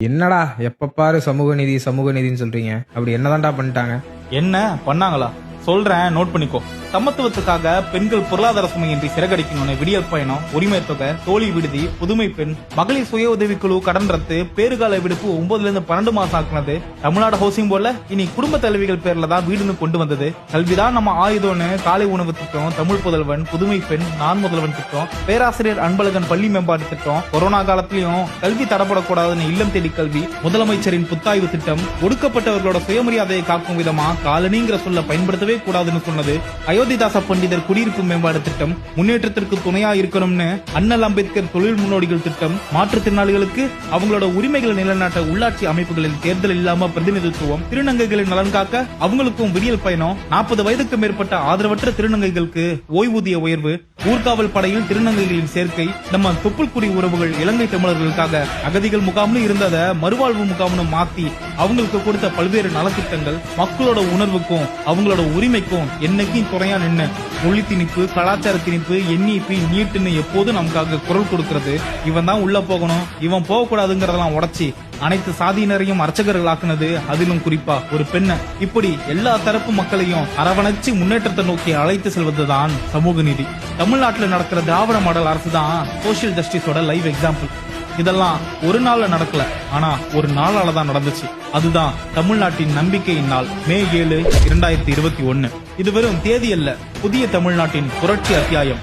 என்னடா எப்ப பாரு சமூக நீதி சமூக நீதின்னு சொல்றீங்க? அப்படி என்னதான்டா பண்ணிட்டாங்க? என்ன பண்ணாங்களா? சொல்றேன், நோட் பண்ணிக்கோ. சமத்துவத்துக்காக பெண்கள் பொருளாதார சுமையின்றி சிறகடிக்கணும்னு விடியல் பயணம், உரிமை தொகை, தோழி விடுதி, புதுமை பெண், மகளிர் சுய உதவிக்குழு கடன் ரத்து, பேறுகால விடுப்பு 9ல இருந்து 12 மாசம் ஆக்குனது, தமிழ்நாடு ஹவுசிங் போர்டுல இனி குடும்ப தலைவிகள் பேர்ல தான் வீடுன்னு கொண்டு வந்தது, கல்விதான் நம்ம ஆயுதம்னு காலை உணவு திட்டம், தமிழ் புதல்வன், புதுமை பெண், நான் முதல்வன் திட்டம், பேராசிரியர் அன்பழகன் பள்ளி மேம்பாட்டு திட்டம், கொரோனா காலத்திலயும் கல்வி தடப்படக்கூடாதுன்னு இல்லம் தேடி கல்வி, முதலமைச்சரின் புத்தாய்வு திட்டம், ஒடுக்கப்பட்டவர்களோட சுயமரியாதையை காக்கும் விதமா காலனிங்கிற சொல்ல பயன்படுத்தவே கூடாதுன்னு சொன்னது, அயோத்திதாச பண்டிதர் குடியிருப்பு மேம்பாடு திட்டம், முன்னேற்றத்திற்கு துணையா இருக்கணும்னு அண்ணல் அம்பேத்கர் தொழில் முன்னோடிகள் திட்டம், மாற்றுத்திறனாளிகளுக்கு அவங்களோட உரிமைகளை நிலைநாட்ட உள்ளாட்சி அமைப்புகளில் தேர்தல் இல்லாம பிரதிநிதித்துவம், திருநங்கைகளின் நலன் காக்க அவங்களுக்கும் விடியல் பயணம், 40 வயதுக்கு மேற்பட்ட ஆதரவற்ற திருநங்கைகளுக்கு ஓய்வூதிய உயர்வு, ஊர்காவல் படையில் திருநங்கைகளின் சேர்க்கை, நம்ம தொப்புள்குடி உறவுகள் இலங்கை தமிழர்களுக்காக அகதிகள் முகாம்னு இருந்தத மறுவாழ்வு முகாம்னு மாத்தி அவங்களுக்கு கொடுத்த பல்வேறு நலத்திட்டங்கள், மக்களோட உணர்வுக்கும் அவங்களோட உரிமைக்கும் என்னைக்கும் துணையா நின்று மொழி திணிப்பு, கலாச்சார திணிப்பு, என்இபி, நீட்டுன்னு எப்போதும் நமக்காக குரல் கொடுக்கிறது, இவன் தான் உள்ள போகணும் இவன் போக கூடாதுங்கிறதெல்லாம் உடைச்சி அனைத்து சாதியினரையும் அர்ச்சகர்களாக்குனது, அதிலும் குறிப்பா ஒரு பெண்ணை, இப்படி எல்லா தரப்பு மக்களையும் அரவணைச்சு முன்னேற்றத்தை நோக்கி அழைத்து செல்வதுதான் சமூக நீதி. தமிழ்நாட்டில் நடக்கிற திராவிட மாடல் அரசு தான் சோசியல் ஜஸ்டிஸோட லைவ் எக்ஸாம்பிள். இதெல்லாம் ஒரு நாள்ல நடக்கல, ஆனா ஒரு நாளால தான் நடந்துச்சு. அதுதான் தமிழ்நாட்டின் நம்பிக்கையின் நாள், மே 7, 2021. இது வெறும் தேதி அல்ல, புதிய தமிழ்நாட்டின் புரட்சி அத்தியாயம்.